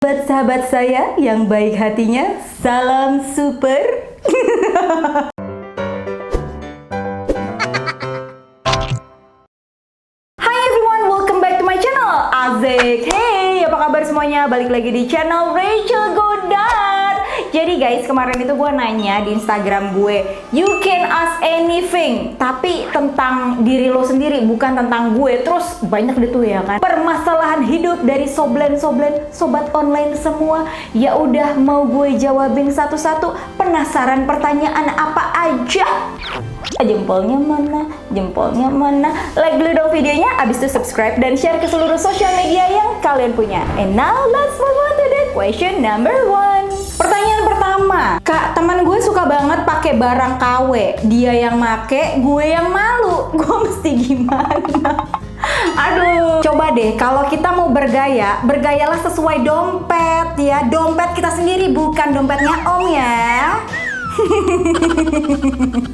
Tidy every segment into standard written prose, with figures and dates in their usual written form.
Sahabat-sahabat saya yang baik hatinya, salam super. Hi everyone, welcome back to my channel. Asik. Hey, apa kabar semuanya? Balik lagi di channel Rachel Godard. Jadi guys, kemarin itu gue nanya di Instagram gue, you can ask anything, tapi tentang diri lo sendiri, bukan tentang gue. Terus banyak deh tuh ya kan, permasalahan hidup dari soblen-soblen, sobat online semua. Ya udah, mau gue jawabin satu-satu. Penasaran pertanyaan apa aja? Jempolnya mana? Jempolnya mana? Like dulu dong videonya, abis itu subscribe dan share ke seluruh sosial media yang kalian punya. And now let's move on to the question number 1. Pertanyaan pertama, Kak, teman gue suka banget pakai barang KW. Dia yang make, gue yang malu. Gue mesti gimana? Aduh, coba deh kalau kita mau bergaya, bergayalah sesuai dompet ya. Dompet kita sendiri, bukan dompetnya Om ya.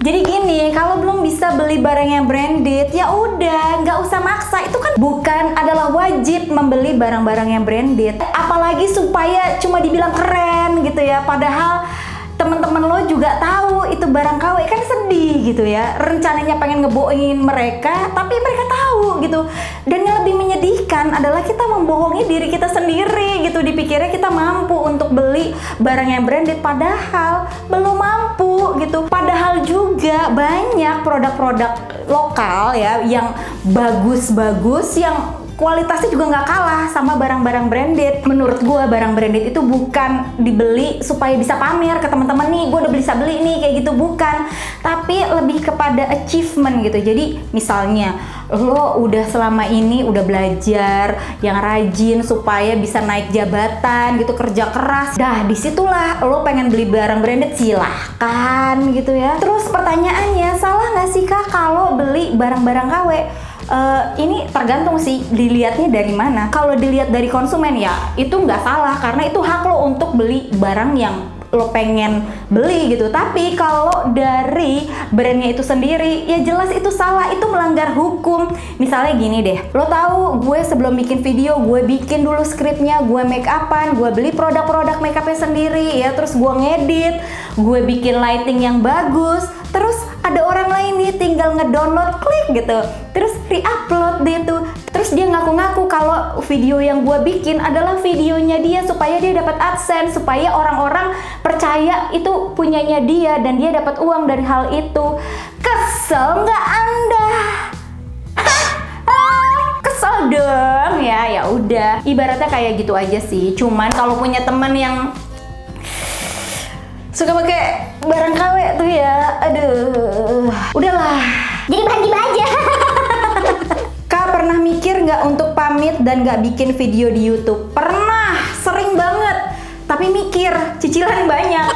Jadi gini, kalau belum bisa beli barang yang branded, ya udah, nggak usah maksa. Itu kan bukan adalah wajib membeli barang-barang yang branded. Apalagi supaya cuma dibilang keren gitu ya. Padahal teman-teman lo juga tahu itu barang KW, kan sedih gitu ya. Rencananya pengen ngebohongin mereka, tapi mereka tahu gitu. Dan yang lebih menyedihkan adalah kita membohongi diri kita sendiri gitu. Dipikirnya kita mampu untuk beli barang yang branded, padahal belum mampu gitu. Padahal juga banyak produk-produk lokal ya yang bagus-bagus, yang kualitasnya juga nggak kalah sama barang-barang branded. Menurut gue barang branded itu bukan dibeli supaya bisa pamer ke teman-teman, nih gue udah bisa beli nih kayak gitu, bukan. Tapi lebih kepada achievement gitu. Jadi misalnya lo udah selama ini udah belajar yang rajin supaya bisa naik jabatan gitu, kerja keras. Dah disitulah lo pengen beli barang branded, silahkan gitu ya. Terus pertanyaannya, salah nggak sih Kak kalau beli barang-barang KW? Ini tergantung sih dilihatnya dari mana. Kalau dilihat dari konsumen ya itu nggak salah, karena itu hak lo untuk beli barang yang lo pengen beli gitu. Tapi kalau dari brandnya itu sendiri, ya jelas itu salah, itu melanggar hukum. Misalnya gini deh, lo tahu gue sebelum bikin video, gue bikin dulu skripnya, gue make upan, gue beli produk-produk make upnya sendiri ya, terus gue ngedit, gue bikin lighting yang bagus, terus ada orang lain nih tinggal ngedownload, klik gitu, terus re-upload deh tuh. Terus dia ngaku-ngaku kalau video yang gue bikin adalah videonya dia, supaya dia dapat AdSense, supaya orang-orang percaya itu punyanya dia dan dia dapat uang dari hal itu. Kesel nggak Anda? Kesel dong ya. Ya udah, ibaratnya kayak gitu aja sih. Cuman kalau punya teman yang suka pakai barang KW tuh ya, aduh, udahlah, jadi bahan gibah aja. Kak, pernah mikir nggak untuk pamit dan nggak bikin video di YouTube? Pernah, sering banget. Tapi mikir, cicilan banyak.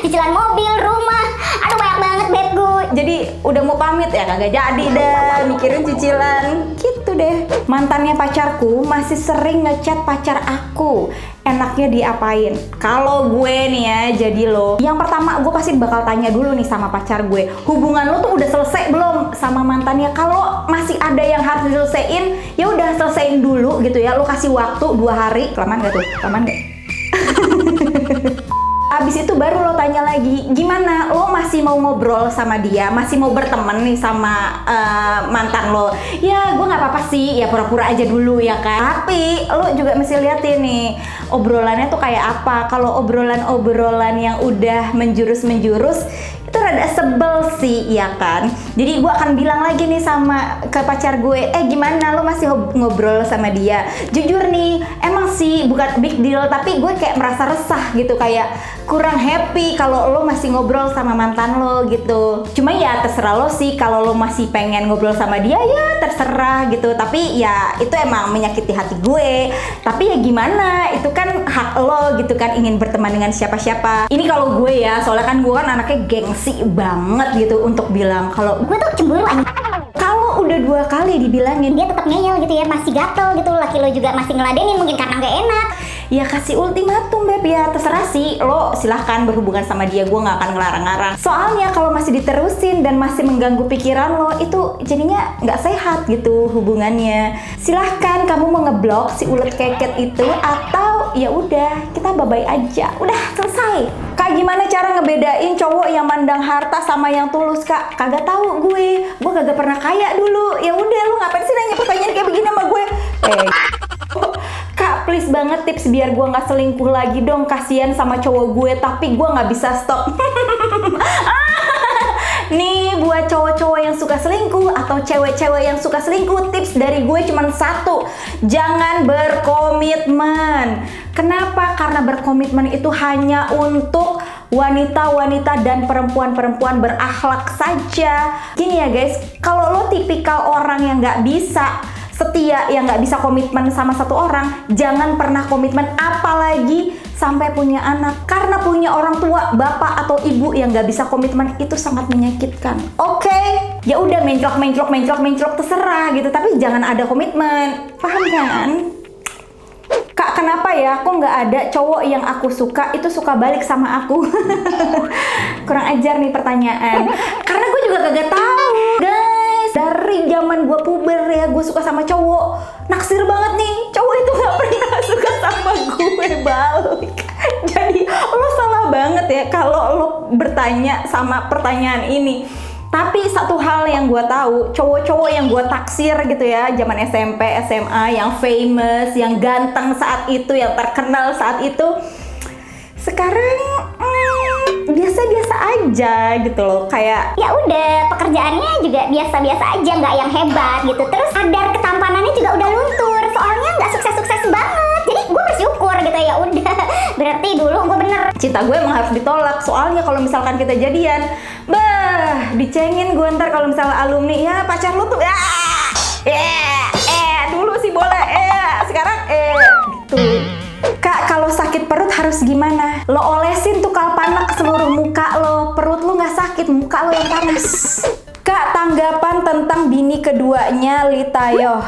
Cicilan mobil, rumah, aduh banyak banget beb gue. Jadi udah mau pamit ya kagak jadi dah, mikirin cicilan gitu deh. Mantannya pacarku masih sering ngechat pacar aku, enaknya diapain? Kalau gue nih ya jadi lo, yang pertama gue pasti bakal tanya dulu nih sama pacar gue, hubungan lo tuh udah selesai belum sama mantannya? Kalau masih ada yang harus diselesain, ya udah selesaiin dulu gitu ya. Lo kasih waktu 2 hari, kelamaan gak tuh? Kelamaan gak? Abis itu baru lo tanya lagi, gimana? Lo masih mau ngobrol sama dia? Masih mau berteman nih sama mantan lo? Ya gue gak apa-apa sih, ya pura-pura aja dulu ya kan. Tapi lo juga mesti liatin nih, obrolannya tuh kayak apa. Kalau obrolan-obrolan yang udah menjurus-menjurus, itu rada sebel sih, ya kan? Jadi gue akan bilang lagi nih sama ke pacar gue, gimana lo masih ngobrol sama dia? Jujur nih, emang sih bukan big deal, tapi gue kayak merasa resah gitu, kayak kurang happy kalau lo masih ngobrol sama mantan lo gitu. Cuma ya terserah lo sih, kalau lo masih pengen ngobrol sama dia ya terserah gitu. Tapi ya itu emang menyakiti hati gue. Tapi ya gimana, itu kan hak lo gitu kan, ingin berteman dengan siapa-siapa. Ini kalau gue ya, soalnya kan gue kan anaknya gengsi banget gitu untuk bilang kalau Gue tuh cemburu aja. kalau udah 2 kali dibilangin Dia tetap ngeyel gitu ya, masih gatel gitu. Laki lo juga masih ngeladenin mungkin karena nggak enak. ya kasih ultimatum Beb, ya terserah sih, lo silahkan berhubungan sama dia, gue nggak akan ngelarang-larang. Soalnya kalau masih diterusin dan masih mengganggu pikiran lo, itu jadinya nggak sehat gitu hubungannya. Silahkan kamu mau ngeblok si ulet keket itu, atau ya udah kita bye-bye aja, udah selesai. Kak, gimana cara ngebedain cowok yang mandang harta sama yang tulus, Kak? Kagak tahu gue kagak pernah kaya dulu. Ya udah, lu ngapain sih nanya pertanyaan kayak begini sama gue? Kak, please banget tips biar gue nggak selingkuh lagi dong. Kasian sama cowok gue, tapi gue nggak bisa stop. Nih, buat cowok-cowok yang suka selingkuh atau cewek-cewek yang suka selingkuh, tips dari gue cuma satu: jangan berkomitmen. Kenapa? Karena berkomitmen itu hanya untuk wanita-wanita dan perempuan-perempuan berakhlak saja. Gini ya guys, kalau lo tipikal orang yang nggak bisa setia, yang nggak bisa komitmen sama satu orang, jangan pernah komitmen, apalagi sampai punya anak. Karena punya orang tua, bapak atau ibu yang nggak bisa komitmen itu sangat menyakitkan. Oke, ya udah mencolok terserah gitu, tapi jangan ada komitmen. Paham kan? Kak, kenapa ya kok nggak ada cowok yang aku suka itu suka balik sama aku? Kurang ajar nih pertanyaan. Karena gue juga kagak tahu guys. Dari zaman gue puber ya, gue suka sama cowok, naksir banget nih, cowok itu nggak pernah suka sama gue balik. Jadi lo salah banget ya kalau lo bertanya sama pertanyaan ini. Tapi satu hal yang gue tahu, cowok-cowok yang gue taksir gitu ya, zaman SMP, SMA, yang famous, yang ganteng saat itu, yang terkenal saat itu, sekarang biasa-biasa aja gitu loh. Kayak Ya udah, pekerjaannya juga biasa-biasa aja, nggak yang hebat gitu. Terus kadar ketampanannya juga udah luntur, soalnya nggak sukses-sukses banget. Jadi gue bersyukur gitu, ya udah. Berarti dulu gue bener. cinta gue emang harus ditolak. Soalnya kalau misalkan kita jadian, dicengin gue ntar kalau misalnya alumni, ya pacar lu tuh dulu sih boleh, sekarang gitu. Kak, kalau sakit perut harus gimana? Lo olesin tuh kalpanak ke seluruh muka lo. Perut lo nggak sakit, muka lo yang panas. Kak, tanggapan tentang bini keduanya Litayo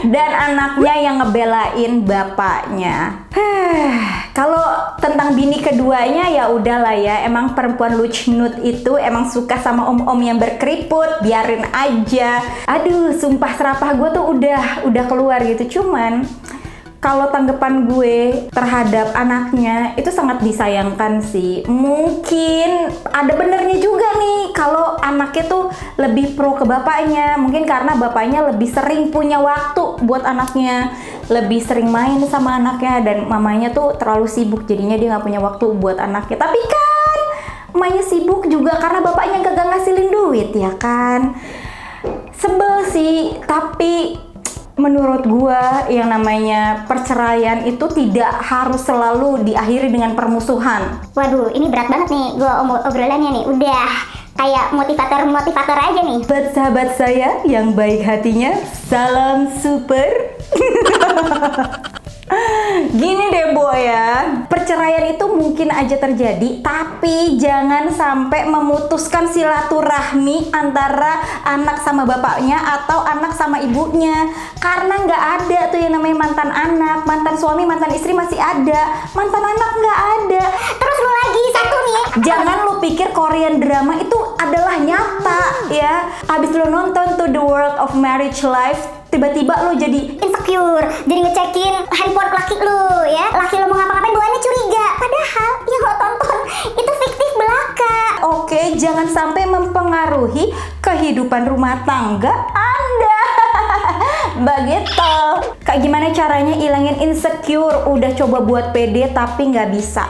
dan anaknya yang ngebelain bapaknya. Kalau tentang bini keduanya ya udahlah ya, emang perempuan lucnut itu emang suka sama om-om yang berkeriput, biarin aja. Aduh, sumpah serapah gue tuh udah keluar gitu. Cuman kalau tanggapan gue terhadap anaknya itu sangat disayangkan sih. Mungkin ada benernya juga nih kalau anaknya tuh lebih pro ke bapaknya. Mungkin karena bapaknya lebih sering punya waktu buat anaknya, lebih sering main sama anaknya, dan mamanya tuh terlalu sibuk, jadinya dia nggak punya waktu buat anaknya. Tapi kan mamanya sibuk juga karena bapaknya gak ngasilin duit ya kan. Sebel sih, tapi menurut gua yang namanya perceraian itu tidak harus selalu diakhiri dengan permusuhan. Waduh, ini berat banget nih gue obrolannya nih. Udah kayak motivator aja nih. Buat sahabat saya yang baik hatinya, salam super. Gini deh boy ya, perceraian itu mungkin aja terjadi, tapi jangan sampai memutuskan silaturahmi antara anak sama bapaknya atau anak sama ibunya. Karena nggak ada tuh yang namanya mantan anak, mantan suami, mantan istri masih ada, mantan anak nggak ada. Terus lu lagi satu nih. Jangan lu pikir Korean drama itu adalah nyata ya. Abis lu nonton tuh The World of Marriage Life, tiba-tiba lo jadi Insecure, jadi ngecekin handphone laki lu ya. Laki lu mau ngapa-ngapain bawaannya curiga. Padahal yang lo tonton itu fiktif belaka. oke, jangan sampai mempengaruhi kehidupan rumah tangga Anda. Begitu. Kak, gimana caranya ilangin insecure? Udah coba buat pede tapi nggak bisa.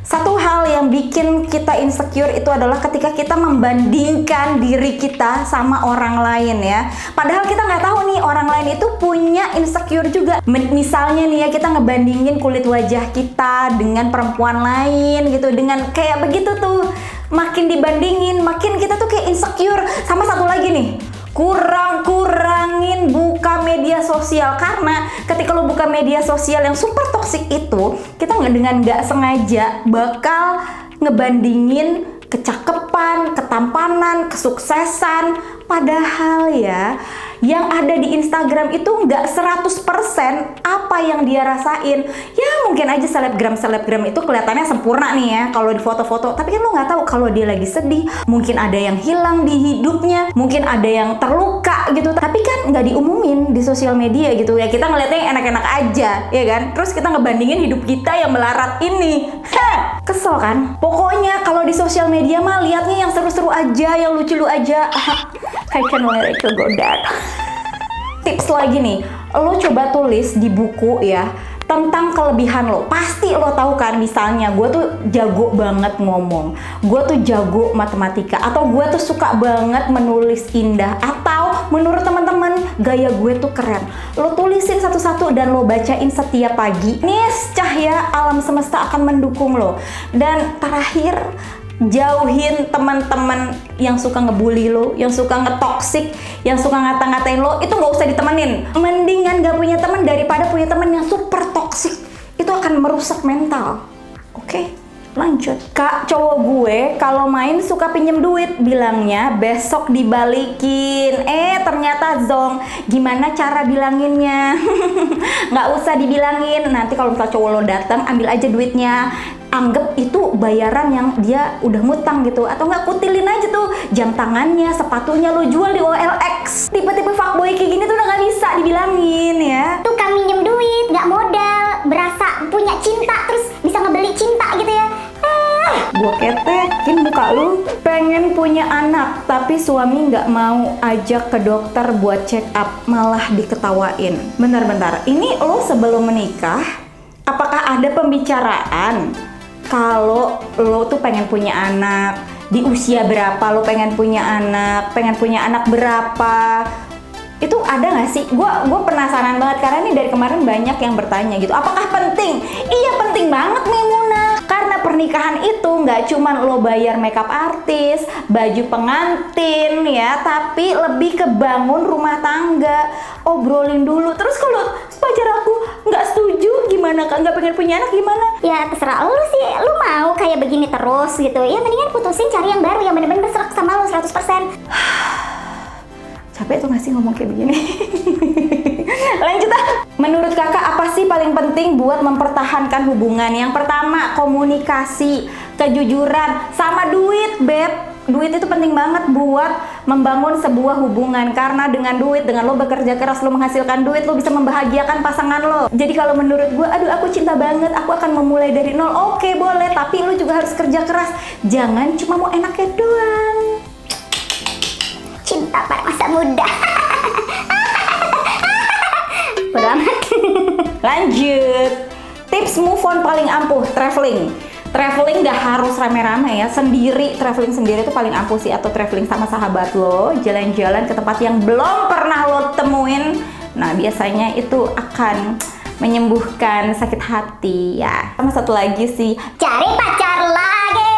Satu hal yang bikin kita insecure itu adalah ketika kita membandingkan diri kita sama orang lain ya. Padahal kita nggak tahu nih orang lain itu punya insecure juga. Misalnya nih ya, kita ngebandingin kulit wajah kita dengan perempuan lain gitu, dengan kayak begitu tuh. Makin dibandingin, makin kita tuh kayak insecure. Sama satu lagi nih, kurangin buka media sosial. Karena ketika lo buka media sosial yang super toksik itu, kita dengan nggak sengaja bakal ngebandingin kecakapan, ketampanan, kesuksesan. Padahal ya, yang ada di Instagram itu nggak 100% apa yang dia rasain. Ya mungkin aja selebgram itu kelihatannya sempurna nih ya kalau di foto-foto, tapi kan lo nggak tahu kalau dia lagi sedih, mungkin ada yang hilang di hidupnya, mungkin ada yang terluka gitu, tapi kan nggak diumumin di sosial media gitu ya. Kita ngeliatnya yang enak-enak aja ya kan, terus kita ngebandingin hidup kita yang melarat ini. Kesel kan? Pokoknya kalau di sosial media mah liatnya yang seru-seru aja, yang lucu aja. I can let it go that. Tips lagi nih, lo coba tulis di buku ya tentang kelebihan lo. Pasti lo tahu kan, misalnya gue tuh jago banget ngomong, gue tuh jago matematika, atau gue tuh suka banget menulis indah, atau menurut teman-teman gaya gue tuh keren. Lo tulisin satu-satu dan lo bacain setiap pagi. Niscah ya alam semesta akan mendukung lo. Dan terakhir, jauhin teman-teman yang suka ngebully lo, yang suka ngetoksik, yang suka ngata-ngatain lo. Itu nggak usah ditemenin. Mendingan gak punya teman daripada punya teman yang super toksik. Itu akan merusak mental. Oke, lanjut. Kak, cowok gue kalau main suka pinjem duit, bilangnya besok dibalikin. Ternyata zong. Gimana cara bilanginnya? Nggak usah dibilangin. Nanti kalau misalnya cowok lo datang, ambil aja duitnya. Anggap itu bayaran yang dia udah ngutang gitu. Atau nggak, kutilin aja tuh jam tangannya, sepatunya lo jual di OLX. Tipe-tipe fuckboy kayak gini tuh udah nggak bisa dibilangin ya. Tuh kan minjem duit, nggak modal, berasa punya cinta, terus bisa ngebeli cinta gitu ya. Gua ketekin muka lu. Pengen punya anak tapi suami nggak mau ajak ke dokter buat check up, malah diketawain. Bentar, ini lo sebelum menikah apakah ada pembicaraan kalau lo tuh pengen punya anak, di usia berapa lo pengen punya anak berapa? Itu ada nggak sih? Gue penasaran banget karena ini dari kemarin banyak yang bertanya gitu. Apakah penting? Iya penting banget Memuna. Karena pernikahan itu nggak cuma lo bayar makeup artis, baju pengantin ya, tapi lebih ke bangun rumah tangga. Obrolin dulu. Terus kalau pacar aku nggak setuju gimana Kak? Nggak pengen punya anak gimana? Ya terserah lu sih, lu mau kayak begini terus gitu. Ya mendingan putusin, cari yang baru yang bener-bener serak sama lu 100%. Capek tuh ngasih ngomong kayak begini. Lanjut ah. Menurut kakak apa sih paling penting buat mempertahankan hubungan? Yang pertama, komunikasi, kejujuran, sama duit, beb. Duit itu penting banget buat membangun sebuah hubungan. Karena dengan duit, dengan lo bekerja keras, lo menghasilkan duit, lo bisa membahagiakan pasangan lo. Jadi kalau menurut gue, aduh aku cinta banget, aku akan memulai dari nol. Oke boleh, tapi lo juga harus kerja keras. Jangan cuma mau enaknya doang. Cinta pada masa muda. Bodo amat. Lanjut. Tips move on paling ampuh, traveling. Traveling gak harus rame-rame ya, sendiri, traveling sendiri itu paling ampuh sih. Atau traveling sama sahabat lo, jalan-jalan ke tempat yang belum pernah lo temuin. Nah biasanya itu akan menyembuhkan sakit hati ya. Sama satu lagi sih, Cari pacar lagi.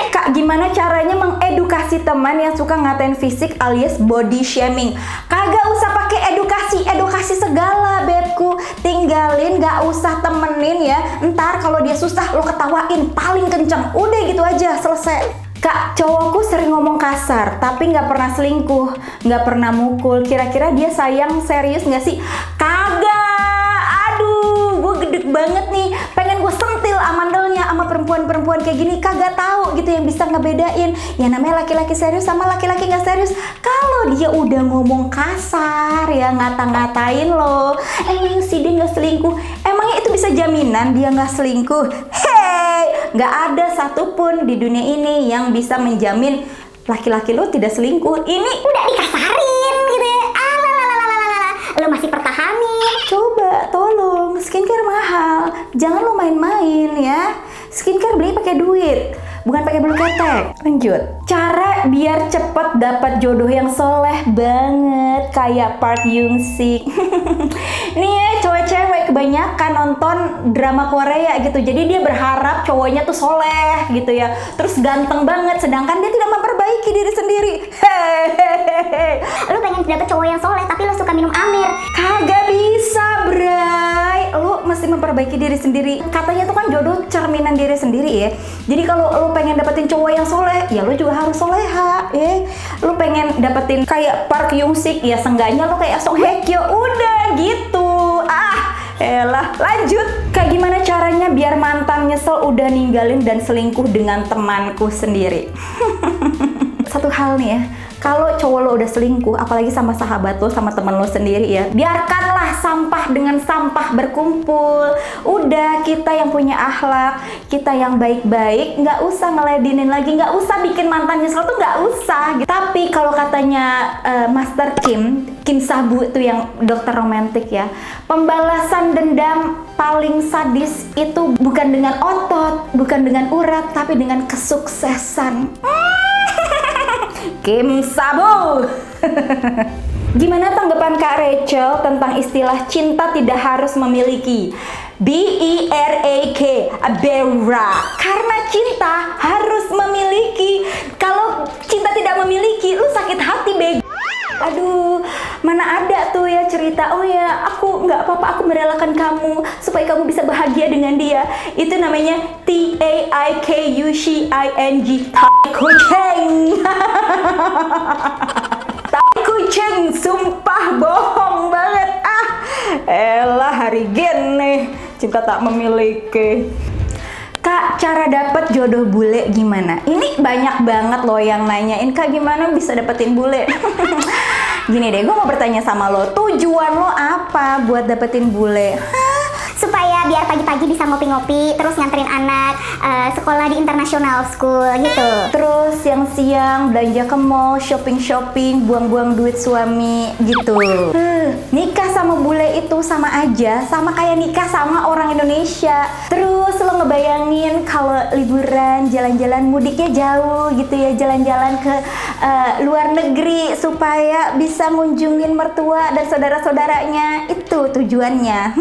Kak, gimana caranya mengedukasi teman yang suka ngatain fisik alias body shaming? Kagak usah pakai edukasi segala, bebku. Tinggalin, gak usah temenin ya. Ntar kalau dia susah lo ketawain paling kenceng. Udah gitu aja, selesai. Kak, cowokku sering ngomong kasar, tapi nggak pernah selingkuh, nggak pernah mukul. Kira-kira dia sayang serius nggak sih? Kagak. Aduh, gue gede banget nih. Pengen gue sentil amandelnya sama perempuan-perempuan kayak gini. Kagak tahu gitu yang bisa ngebedain. Ya namanya laki-laki serius sama laki-laki nggak serius. Kalau dia udah ngomong kasar ya, ngata-ngatain lo, emang si dia nggak selingkuh. Emangnya itu bisa jaminan dia nggak selingkuh? Nggak ada satupun di dunia ini yang bisa menjamin laki-laki lo tidak selingkuh. Ini Udah dikasarin gitu ya. Lu masih pertahanin. coba tolong, skincare mahal, jangan lo main-main ya. Skincare beli pakai duit, bukan pakai bulu ketek. Lanjut. Cara biar cepet dapat jodoh yang soleh banget kayak Park Yoon Sik. Nih ya, cewek-cewek kebanyakan nonton drama Korea gitu. Jadi dia berharap cowoknya tuh soleh gitu ya. Terus ganteng banget, sedangkan dia tidak memperbaiki diri sendiri. Hehehe. Lu pengen dapet cowok yang soleh tapi lu suka minum Amir. Kagak bisa, Bray. Lu mesti memperbaiki diri sendiri. Katanya tuh kan kan jodoh cerminan diri sendiri ya. Jadi kalau lu pengen dapetin cowok yang soleh, ya lu juga harus soleha ya. Lu pengen dapetin kayak Park Young Sik, ya seenggaknya lu kayak Song Hye Kyo, udah gitu. Elah, lanjut. Kayak gimana caranya biar mantan nyesel udah ninggalin dan selingkuh dengan temanku sendiri? Satu hal nih ya, kalau cowok lo udah selingkuh, apalagi sama sahabat lo, sama temen lo sendiri ya, biarkanlah sampah dengan sampah berkumpul. Udah, kita yang punya akhlak, kita yang baik-baik, nggak usah ngeledinin lagi, nggak usah bikin mantan nyesel tuh, nggak usah. Tapi kalau katanya Master Kim Sabu itu yang dokter romantik ya, pembalasan dendam paling sadis itu bukan dengan otot, bukan dengan urat, tapi dengan kesuksesan. Kim Sabu. Gimana tanggapan Kak Rachel tentang istilah cinta tidak harus memiliki? BERAK, Bera. Karena cinta harus memiliki. Kalau cinta tidak memiliki, lu sakit hati, bego. Aduh, mana ada tuh ya cerita, oh ya aku nggak apa-apa, aku merelakan kamu supaya kamu bisa bahagia dengan dia. Itu namanya TAIKUCING, tai kucing. Tai kucing, sumpah bohong banget. Elah, hari gini cinta tak memiliki. Kak, cara dapet jodoh bule gimana? Ini banyak banget loh yang nanyain, Kak gimana bisa dapetin bule? Gini deh, gue mau bertanya sama lo, tujuan lo apa buat dapetin bule? Supaya biar pagi-pagi bisa ngopi-ngopi, terus nganterin anak sekolah di international school gitu. Terus siang-siang belanja ke mall, shopping-shopping, buang-buang duit suami gitu. Nikah sama bule itu sama aja, sama kayak nikah sama orang Indonesia. Terus lo ngebayangin kalau liburan, jalan-jalan, mudiknya jauh gitu ya, jalan-jalan ke luar negeri supaya bisa ngunjungin mertua dan saudara-saudaranya. Itu tujuannya.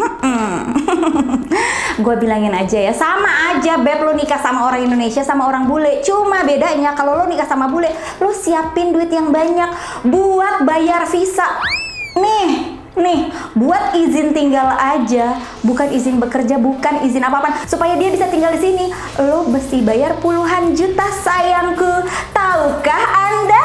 Gue bilangin aja ya, sama aja beb, lo nikah sama orang Indonesia sama orang bule. Cuma bedanya kalau lo nikah sama bule, lo siapin duit yang banyak buat bayar visa. Nih, buat izin tinggal aja, bukan izin bekerja, bukan izin apa-apa. Supaya dia bisa tinggal di sini, lo mesti bayar puluhan juta sayangku. Tahukah Anda?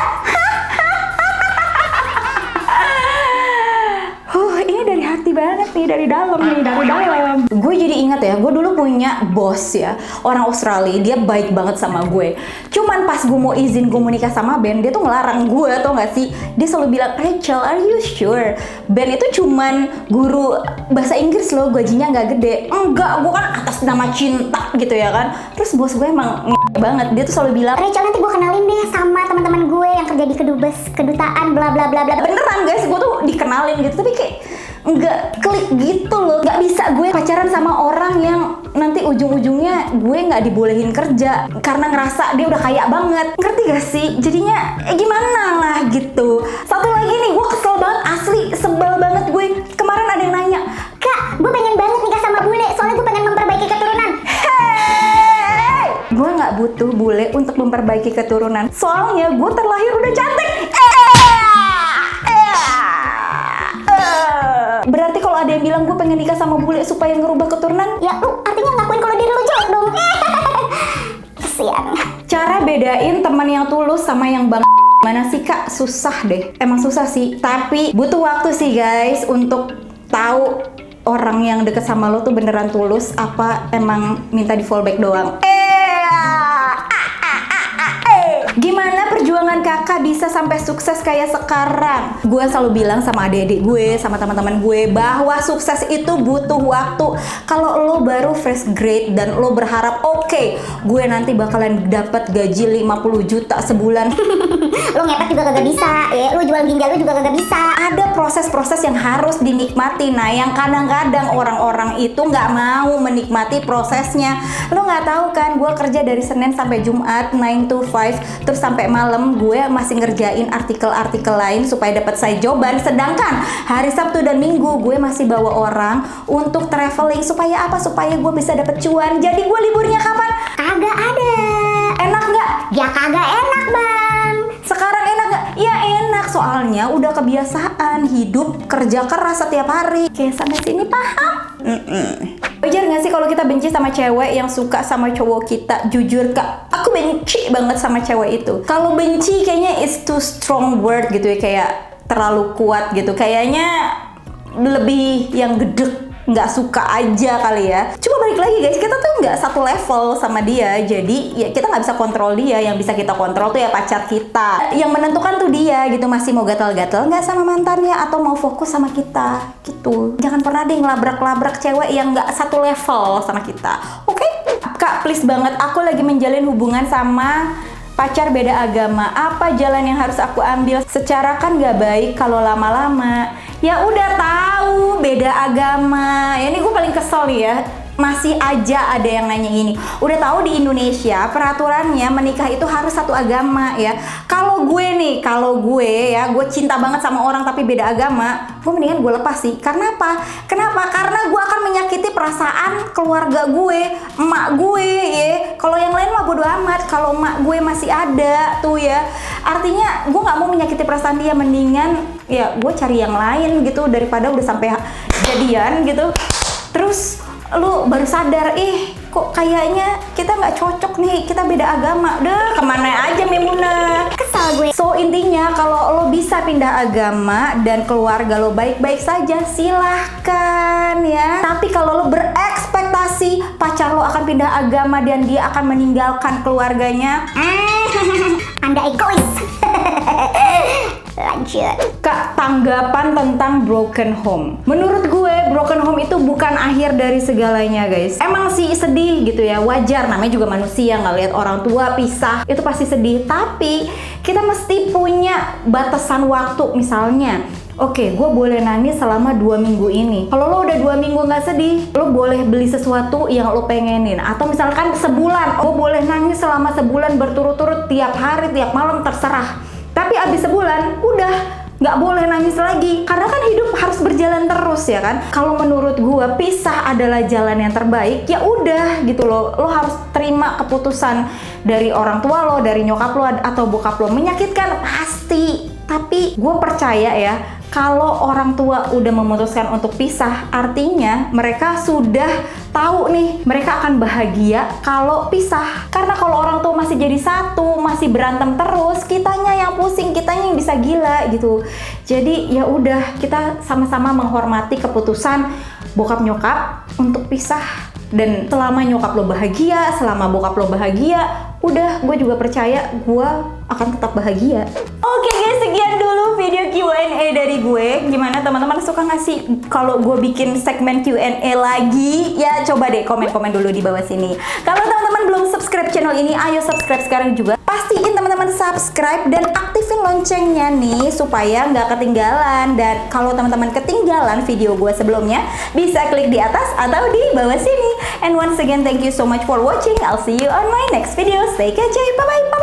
Ini dari hati banget nih, dari dalam nih, dari dalam. Gue jadi ingat ya, gue dulu punya bos ya, orang Australia, dia baik banget sama gue. Cuman pas gue mau izin gue mau nikah sama Ben, dia tuh ngelarang gue, tau gak sih? Dia selalu bilang, Rachel, are you sure? Ben itu cuman guru bahasa Inggris loh, gajinya nggak gede. Enggak, gue kan atas nama cinta gitu ya kan. Terus bos gue emang banget, dia tuh selalu bilang, Rachel, nanti gue kenalin deh sama teman-teman gue yang kerja di kedubes kedutaan bla bla bla bla. Beneran guys, gue tuh dikenalin gitu, tapi kayak nggak klik gitu loh. Nggak bisa gue pacaran sama orang yang nanti ujung-ujungnya gue nggak dibolehin kerja karena ngerasa dia udah kaya banget. Ngerti gak sih? Jadinya gimana lah gitu. Satu lagi nih, gue kesel banget, asli sebel banget gue. Kemarin ada yang nanya, Kak, gue pengen banget nikah sama bule, soalnya gue pengen memperbaiki keturunan. Gue nggak butuh bule untuk memperbaiki keturunan, soalnya gue terlahir udah cantik. Berarti kalau ada yang bilang gue pengen nikah sama bule supaya ngerubah keturunan, Ya lu artinya ngakuin kalau diri lu jelek dong. Kesian. cara bedain teman yang tulus sama yang mana sih Kak? Susah deh, emang susah sih, tapi butuh waktu sih guys untuk tahu orang yang deket sama lo tuh beneran tulus apa emang minta di fallback doang. Gimana perjuangan kakak bisa sampai sukses kayak sekarang? Gue selalu bilang sama adik-adik gue, sama teman-teman gue, bahwa sukses itu butuh waktu. Kalau lo baru fresh grade dan lo berharap, oke, gue nanti bakalan dapat gaji 50 juta sebulan. Lo ngepet juga kagak bisa, ya. Lo jual ginjal lo juga kagak bisa. Ada proses-proses yang harus dinikmati. Nah, yang kadang-kadang orang-orang itu nggak mau menikmati prosesnya. Lo nggak tahu kan, gue kerja dari Senin sampai Jumat 9 to 5, terus sampai malam gue masih ngerjain artikel-artikel lain supaya dapat side joban. Sedangkan hari Sabtu dan Minggu gue masih bawa orang untuk traveling. Supaya apa? Supaya gue bisa dapat cuan. Jadi gue liburnya kapan? Kagak ada. Enak nggak? Ya kagak enak, Bang. Sekarang enak nggak? Ya enak, soalnya udah kebiasaan hidup kerja keras setiap hari. Oke, sampai sini paham? Wajar gak sih kalau kita benci sama cewek yang suka sama cowok kita? Jujur kak, aku benci banget sama cewek itu. Kalau benci kayaknya it's too strong word gitu ya, kayak terlalu kuat gitu. Kayaknya lebih yang gedek, nggak suka aja kali ya. Cuma balik lagi guys, kita tuh nggak satu level sama dia, jadi ya kita nggak bisa kontrol dia. Yang bisa kita kontrol tuh ya pacar kita. Yang menentukan tuh dia gitu, masih mau gatal-gatal nggak sama mantannya atau mau fokus sama kita gitu. Jangan pernah deh ngelabrak-labrak cewek yang nggak satu level sama kita. Oke? Kak, please banget, aku lagi menjalin hubungan sama pacar beda agama. Apa jalan yang harus aku ambil? Secara kan nggak baik kalau lama-lama. Ya udah tahu beda agama. Ya ini gue paling kesel nih ya. Masih aja ada yang nanya ini. Udah tahu di Indonesia peraturannya menikah itu harus satu agama ya. Kalau gue ya, gue cinta banget sama orang tapi beda agama, gue mendingan gue lepas sih. Karena apa? Kenapa? Karena gue akan menyakiti perasaan keluarga gue, emak gue ya. Kalau yang lain mah bodo amat. Kalau emak gue masih ada tuh ya. Artinya gue nggak mau menyakiti perasaan dia, mendingan ya gue cari yang lain gitu daripada udah sampai jadian gitu. Terus lu baru sadar, kok kayaknya kita nggak cocok nih, kita beda agama. Udah kemana aja Memuna? Kesel gue. So intinya kalau lo bisa pindah agama dan keluarga lo baik-baik saja, silahkan ya. Tapi kalau lo berekspektasi pacar lo akan pindah agama dan dia akan meninggalkan keluarganya, Anda egois. Lanjut. Kak, tanggapan tentang broken home. Menurut gue, broken home itu bukan akhir dari segalanya, guys. Emang sih sedih gitu ya, wajar. Namanya juga manusia, ngeliat orang tua pisah, itu pasti sedih. Tapi, kita mesti punya batasan waktu. Misalnya, oke, gue boleh nangis selama 2 minggu ini. Kalau lo udah 2 minggu nggak sedih, lo boleh beli sesuatu yang lo pengenin. Atau misalkan sebulan, lo boleh nangis selama sebulan berturut-turut, tiap hari, tiap malam, terserah. Tapi abis sebulan, udah nggak boleh nangis lagi. Karena kan hidup harus berjalan terus ya kan. Kalau menurut gue, pisah adalah jalan yang terbaik. Ya udah gitu loh. Lo harus terima keputusan dari orang tua lo, dari nyokap lo atau bokap lo. Menyakitkan pasti. Tapi gue percaya ya, kalau orang tua udah memutuskan untuk pisah, artinya mereka sudah tahu nih, mereka akan bahagia kalau pisah. Karena kalau orang tua masih jadi satu, masih berantem terus, kitanya yang pusing, kitanya yang bisa gila gitu. Jadi ya udah, kita sama-sama menghormati keputusan bokap nyokap untuk pisah. Dan selama nyokap lo bahagia, selama bokap lo bahagia, udah, gue juga percaya gue akan tetap bahagia. Oke guys, sekian dulu video Q&A dari gue. Gimana teman-teman, suka nggak sih kalau gue bikin segmen Q&A lagi? Ya coba deh komen-komen dulu di bawah sini. Kalau teman-teman belum subscribe channel ini, ayo subscribe sekarang juga. Pastiin teman-teman subscribe dan aktifin loncengnya nih supaya nggak ketinggalan. Dan kalau teman-teman ketinggalan video gue sebelumnya, bisa klik di atas atau di bawah sini. And once again, thank you so much for watching. I'll see you on my next video. Stay kece, bye-bye.